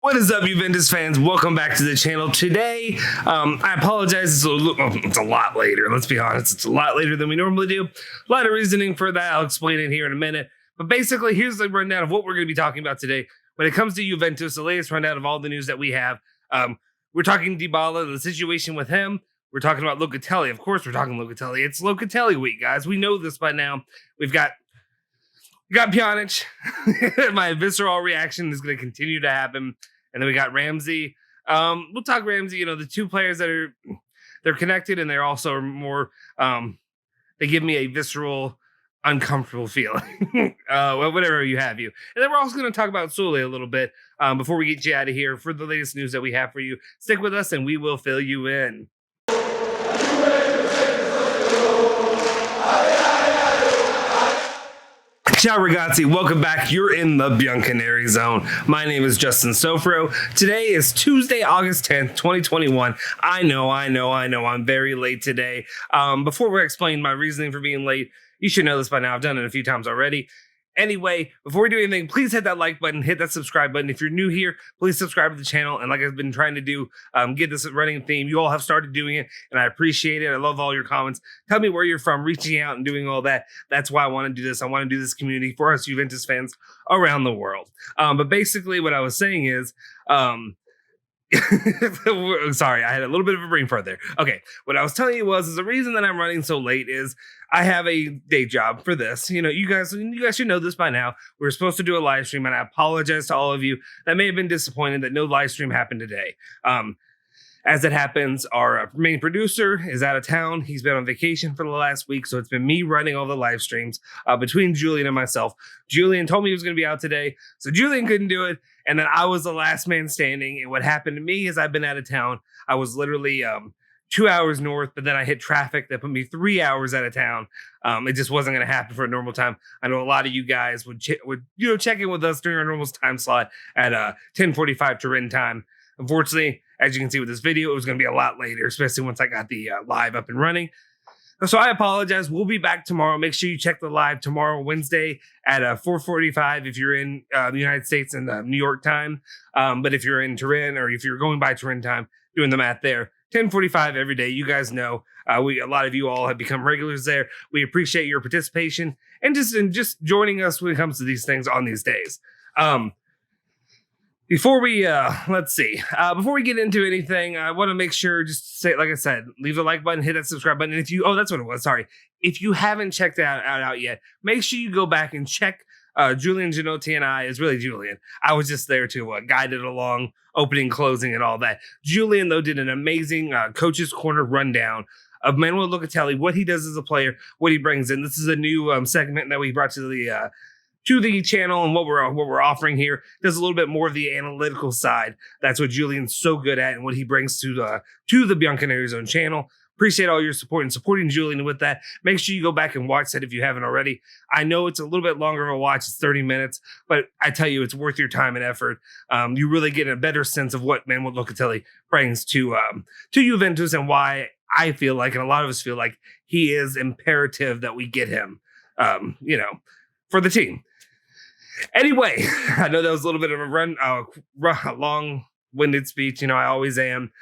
What is up, Juventus fans? Welcome back to the channel. Today, I apologize. It's a lot later. Let's be honest. It's a lot later than we normally do. A lot of reasoning for that. I'll explain it here in a minute. But basically, here's the rundown of what we're going to be talking about today. When it comes to Juventus, the latest rundown of all the news that we have. We're talking Dybala, the situation with him. We're talking about Locatelli. Of course, we're talking Locatelli. It's Locatelli week, guys. We know this by now. We got Pjanic. My visceral reaction is going to continue to happen. And then we got Ramsey. We'll talk Ramsey. You know, the two players that they're connected, and they're also more. They give me a visceral, uncomfortable feeling. Whatever you have you. And then we're also going to talk about Soule a little bit before we get you out of here for the latest news that we have for you. Stick with us, and we will fill you in. Ciao ragazzi, welcome back. You're in the Bianconeri zone. My name is Justin Sofro. Today is Tuesday, August 10th, 2021. I know, I'm very late today. Before we explain my reasoning for being late, you should know this by now. I've done it a few times already. Anyway, before we do anything, please hit that like button, hit that subscribe button. If you're new here, please subscribe to the channel. And like I've been trying to do, get this running theme. You all have started doing it, and I appreciate it. I love all your comments. Tell me where you're from, reaching out and doing all that. That's why I want to do this. I want to do this community for us Juventus fans around the world. But basically what I was saying is, sorry, I had a little bit of a brain fart there. Okay, what I was telling you is the reason that I'm running so late is I have a day job for this. You know, you guys should know this by now. We were supposed to do a live stream, and I apologize to all of you that may have been disappointed that no live stream happened today. As it happens, our main producer is out of town. He's been on vacation for the last week, so it's been me running all the live streams between Julian and myself. Julian told me he was going to be out today, so Julian couldn't do it, and then I was the last man standing. And what happened to me is I've been out of town. I was literally 2 hours north, but then I hit traffic that put me 3 hours out of town. It just wasn't going to happen for a normal time. I know a lot of you guys would check in with us during our normal time slot at 10:45 Turin time. Unfortunately, as you can see with this video, it was going to be a lot later, especially once I got the live up and running. So I apologize. We'll be back tomorrow. Make sure you check the live tomorrow, Wednesday at 4:45 if you're in the United States and New York time. But if you're in Turin, or if you're going by Turin time, doing the math there, 10:45 every day. You guys know a lot of you all have become regulars there. We appreciate your participation and just joining us when it comes to these things on these days. Before we before we get into anything, I want to make sure, just say, like I said, leave the like button, hit that subscribe button. And that's what it was. Sorry. If you haven't checked that out yet, make sure you go back and check Julian Genotti and I. Is really Julian. I was just there to guide it along, opening, closing, and all that. Julian, though, did an amazing Coach's Corner rundown of Manuel Locatelli, what he does as a player, what he brings in. This is a new segment that we brought to the channel, and what we're offering here. Does a little bit more of the analytical side. That's what Julian's so good at, and what he brings to the Bianconeri's own channel. Appreciate all your support and supporting Julian with that. Make sure you go back and watch that if you haven't already. I know it's a little bit longer of a watch. It's 30 minutes, but I tell you, it's worth your time and effort. You really get a better sense of what Manuel Locatelli brings to Juventus, and why I feel like, and a lot of us feel like, he is imperative that we get him, for the team. Anyway, I know that was a little bit of a long-winded speech. You know, I always am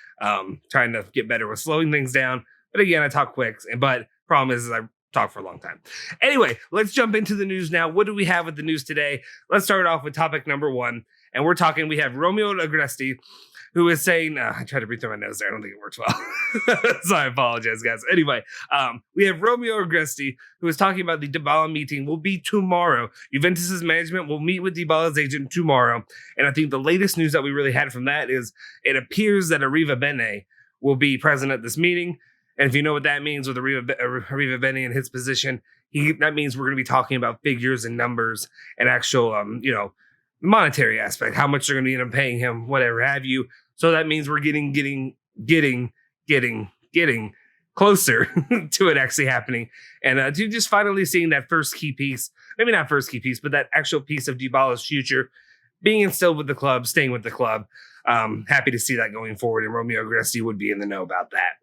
trying to get better with slowing things down. But again, I talk quick. But problem is I talk for a long time. Anyway, let's jump into the news now. What do we have with the news today? Let's start off with topic number one. And we have Romeo Agresti, who is saying, I tried to breathe through my nose there. I don't think it works well. So I apologize, guys. Anyway, we have Romeo Agresti, who is talking about the Dybala meeting will be tomorrow. Juventus's management will meet with Dybala's agent tomorrow. And I think the latest news that we really had from that is it appears that Arriva Bene will be present at this meeting. And if you know what that means with Arriva Bene in his position, that means we're going to be talking about figures and numbers and actual, monetary aspect, how much they're going to end up paying him, whatever have you. So that means we're getting closer to it actually happening. And to just finally seeing that first key piece, maybe not first key piece, but that actual piece of Dybala's future being instilled with the club, staying with the club. Happy to see that going forward, and Romeo Agresti would be in the know about that.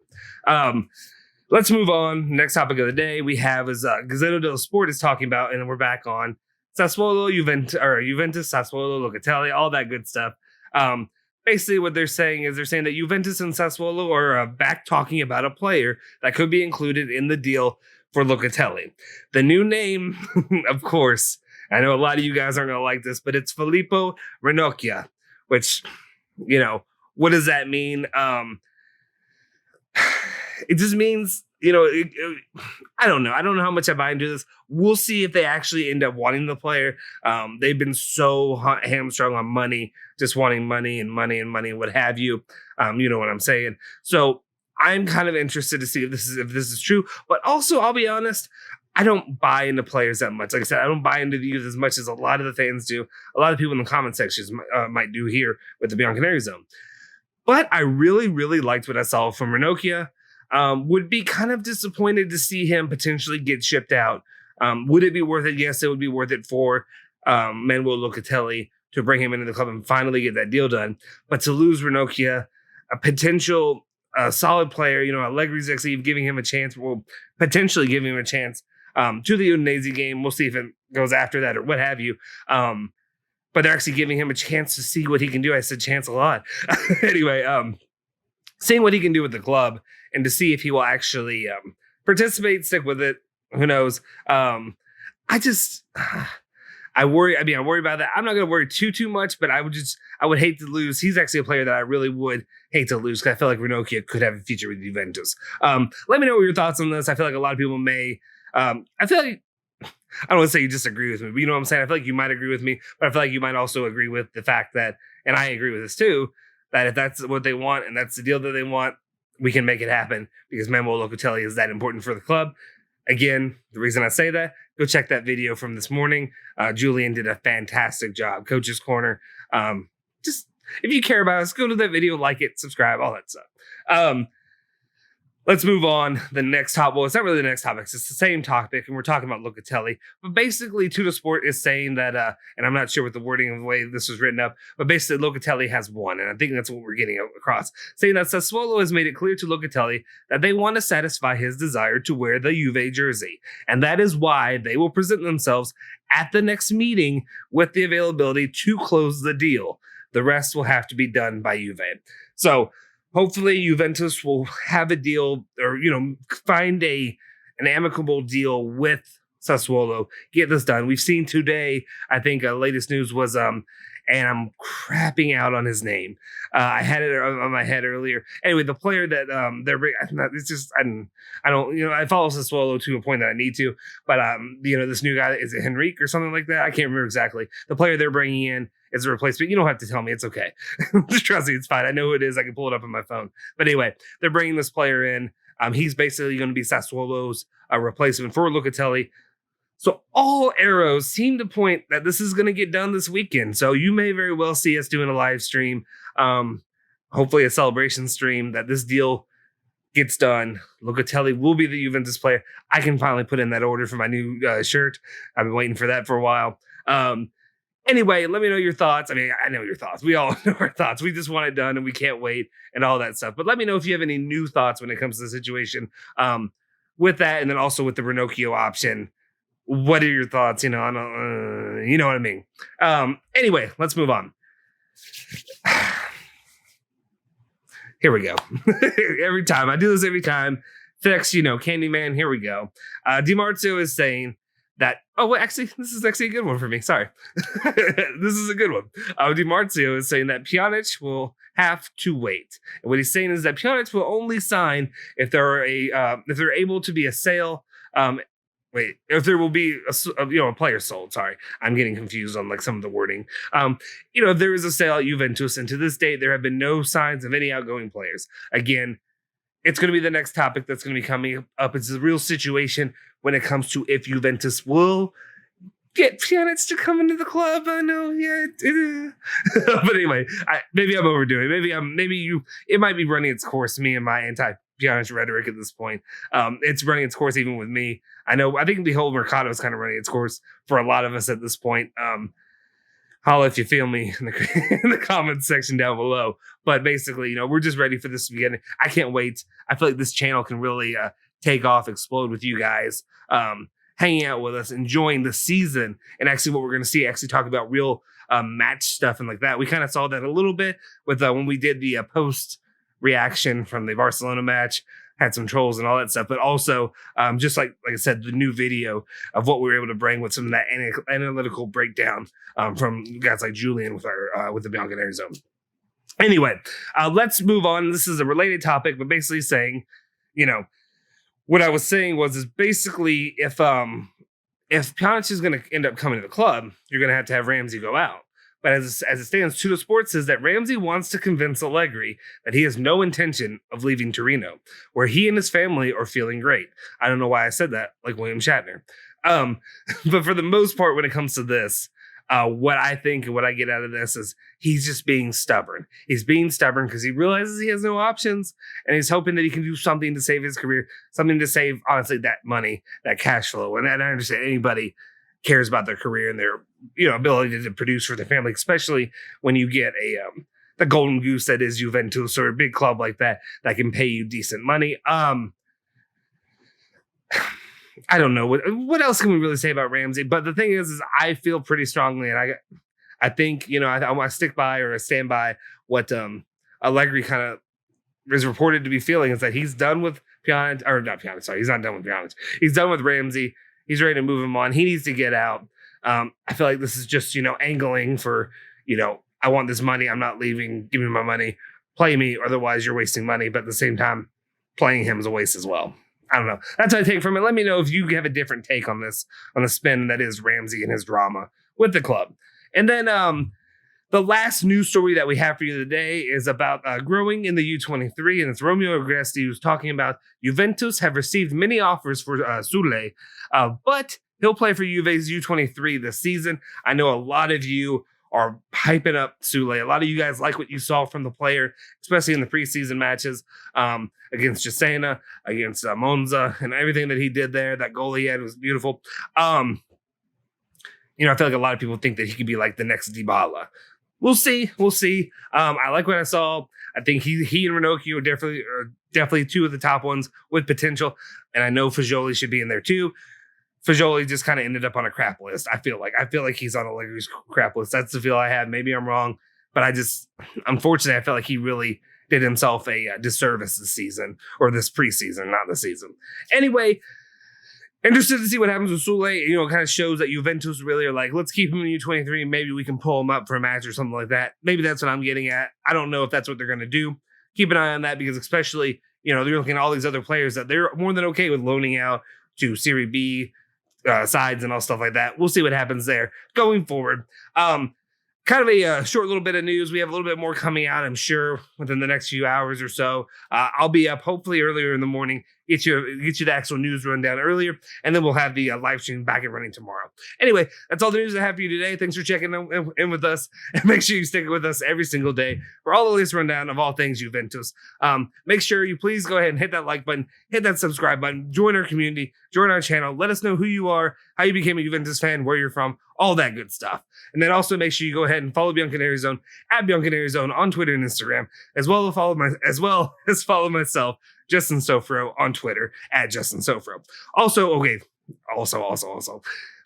Let's move on. Next topic of the day we have is Gazzetta dello Sport is talking about, and we're back on Sassuolo, Juventus, Sassuolo, Locatelli, all that good stuff. Basically, what they're saying is that Juventus and Sassuolo are back talking about a player that could be included in the deal for Locatelli. The new name, of course, I know a lot of you guys aren't going to like this, but it's Filippo Ranocchia, which, what does that mean? It just means, I don't know. I don't know how much I buy into this. We'll see if they actually end up wanting the player. They've been so hamstrung on money, just wanting money and money and money and what have you. You know what I'm saying? So I'm kind of interested to see if this is true. But also, I'll be honest, I don't buy into players that much. Like I said, I don't buy into the youth as much as a lot of the fans do. A lot of people in the comment sections might do here with the Bianconeri zone. But I really, really liked what I saw from Ranocchia. Would be kind of disappointed to see him potentially get shipped out. Would it be worth it? Yes, it would be worth it for Manuel Locatelli to bring him into the club and finally get that deal done. But to lose Ranocchia, a potential solid player, Allegri's actually giving him a chance, well, potentially giving him a chance to the Udinese game. We'll see if it goes after that or what have you. But they're actually giving him a chance to see what he can do. I said chance a lot. Anyway, seeing what he can do with the club and to see if he will actually participate, stick with it. Who knows? I worry. I worry about that. I'm not going to worry too much, but I would hate to lose. He's actually a player that I really would hate to lose because I feel like Ranocchia could have a future with Juventus. Let me know what your thoughts on this. I feel like a lot of people may. I feel like, I don't want to say you disagree with me, but you know what I'm saying? I feel like you might agree with me, but I feel like you might also agree with the fact that, and I agree with this too, that if that's what they want and that's the deal that they want, we can make it happen because Manuel Locatelli is that important for the club. Again, the reason I say that, go check that video from this morning. Julian did a fantastic job. Coach's Corner. Just, if you care about us, go to that video, like it, subscribe, all that stuff. Let's move on. The next topic. Well, it's not really the next topic. It's the same topic, and we're talking about Locatelli. But basically, Tuttosport is saying that, and I'm not sure what the wording of the way this was written up, but basically, Locatelli has won, and I think that's what we're getting across. Saying that Sassuolo has made it clear to Locatelli that they want to satisfy his desire to wear the Juve jersey, and that is why they will present themselves at the next meeting with the availability to close the deal. The rest will have to be done by Juve. So, hopefully, Juventus will have a deal or, find an amicable deal with Sassuolo, get this done. We've seen today, I think latest news was, and I'm crapping out on his name. I had it on my head earlier. Anyway, the player that they're bringing, it's just, I don't, I follow Sassuolo to a point that I need to, but, this new guy, is it Henrique or something like that? I can't remember exactly. The player they're bringing in is a replacement. You don't have to tell me. It's okay. Just trust me. It's fine. I know who it is. I can pull it up on my phone. But anyway, they're bringing this player in. He's basically going to be Sassuolo's replacement for Locatelli. So all arrows seem to point that this is going to get done this weekend. So you may very well see us doing a live stream, hopefully a celebration stream, that this deal gets done. Locatelli will be the Juventus player. I can finally put in that order for my new shirt. I've been waiting for that for a while. Anyway, let me know your thoughts. I know your thoughts. We all know our thoughts. We just want it done and we can't wait and all that stuff. But let me know if you have any new thoughts when it comes to the situation with that. And then also with the Ranocchia option. What are your thoughts? You know what I mean? Anyway, let's move on. Here we go. Every time. I do this every time. Fix, Candyman. Here we go. DiMarzio is saying that, actually, this is actually a good one for me. Sorry. This is a good one. DiMarzio is saying that Pjanic will have to wait. And what he's saying is that Pjanic will only sign if they're able to be a sale. If there will be a player sold. Sorry, I'm getting confused on some of the wording. If there is a sale at Juventus, and to this date there have been no signs of any outgoing players. Again, it's going to be the next topic that's going to be coming up. It's the real situation when it comes to if Juventus will get Pjanic to come into the club. I know, yeah. But anyway, maybe I'm overdoing it. It might be running its course, me and my anti-Pjanic rhetoric at this point. It's running its course even with me. I think the whole Mercado is kind of running its course for a lot of us at this point. Holla if you feel me in the comments section down below. But basically, we're just ready for this to begin. I can't wait. I feel like this channel can really take off, explode with you guys, hanging out with us, enjoying the season, and actually what we're going to see, talk about real match stuff and like that. We kind of saw that a little bit with when we did the post reaction from the Barcelona match. Had some trolls and all that stuff, but also just like I said, the new video of what we were able to bring with some of that analytical breakdown from guys like Julian with our with the Bianconeri zone. Anyway, let's move on. This is a related topic, but basically saying, what I was saying is basically if Pjanic is going to end up coming to the club, you're going to have Ramsey go out. But as it stands, To The Sport says that Ramsey wants to convince Allegri that he has no intention of leaving Torino, where he and his family are feeling great. I don't know why I said that, like William Shatner. But for the most part, when it comes to this, what I think and what I get out of this is he's just being stubborn. He's being stubborn because he realizes he has no options, and he's hoping that he can do something to save his career, something to save, honestly, that money, that cash flow. And I understand anybody cares about their career and their ability to produce for their family, especially when you get the golden goose that is Juventus or a big club like that can pay you decent money. I don't know what else can we really say about Ramsey, but the thing is I feel pretty strongly, and I think I want to stick by or stand by what Allegri kind of is reported to be feeling, is that he's done with Pjanic, or not Pjanic, sorry, he's not done with Pjanic. He's done with Ramsey. He's ready to move him on. He needs to get out. I feel like this is just, angling for, I want this money. I'm not leaving. Give me my money. Play me. Otherwise, you're wasting money. But at the same time, playing him is a waste as well. I don't know. That's what I take from it. Let me know if you have a different take on this, on the spin that is Ramsey and his drama with the club. And then the last news story that we have for you today is about growing in the U23, and it's Romeo Agresti who's talking about Juventus have received many offers for Soule, but he'll play for Juve's U23 this season. I know a lot of you are hyping up Soule. A lot of you guys like what you saw from the player, especially in the preseason matches against Cesena, against Monza, and everything that he did there. That goal he had was beautiful. I feel like a lot of people think that he could be like the next Dybala. We'll see. I like what I saw. I think he and Ranocchia are definitely two of the top ones with potential. And I know Fagioli should be in there too. Fagioli just kind of ended up on a crap list. I feel like he's on Allegri's crap list. That's the feel I have. Maybe I'm wrong, but unfortunately, I feel like he really did himself a disservice this season, or this preseason, not the season. Anyway, interested to see what happens with Soule. It kind of shows that Juventus really are like, let's keep him in U23. Maybe we can pull him up for a match or something like that. Maybe that's what I'm getting at. I don't know if that's what they're going to do. Keep an eye on that, because especially, they're looking at all these other players that they're more than okay with loaning out to Serie B sides and all stuff like that. We'll see what happens there going forward. Kind of a short little bit of news. We have a little bit more coming out, I'm sure, within the next few hours or so. I'll be up hopefully earlier in the morning, get you the actual news rundown earlier, and then we'll have the live stream back and running tomorrow. Anyway, that's all the news I have for you today. Thanks for checking in with us, and make sure you stick with us every single day for all the latest rundown of all things Juventus. Make sure you please go ahead and hit that like button, hit that subscribe button, join our community, join our channel. Let us know who you are, how you became a Juventus fan, where you're from, all that good stuff. And then also make sure you go ahead and follow Bianconeri Zone at Bianconeri Zone on Twitter and Instagram, as well as follow myself, Justin Sofro, on Twitter at Justin Sofro. Also,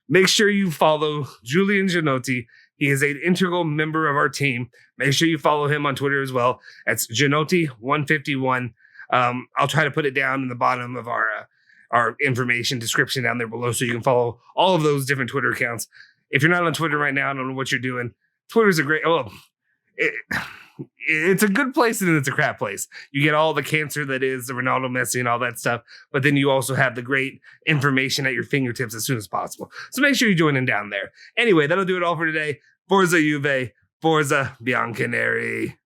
make sure you follow Julian Gianotti. He is an integral member of our team. Make sure you follow him on Twitter as well. That's Gianotti151. I'll try to put it down in the bottom of our information description down there below, so you can follow all of those different Twitter accounts. If you're not on Twitter right now, I don't know what you're doing. Twitter's a great, it's a good place and it's a crap place. You get all the cancer that is the Ronaldo, Messi, and all that stuff, but then you also have the great information at your fingertips as soon as possible. So make sure you join in down there. Anyway, that'll do it all for today. Forza Juve, Forza Bianconeri.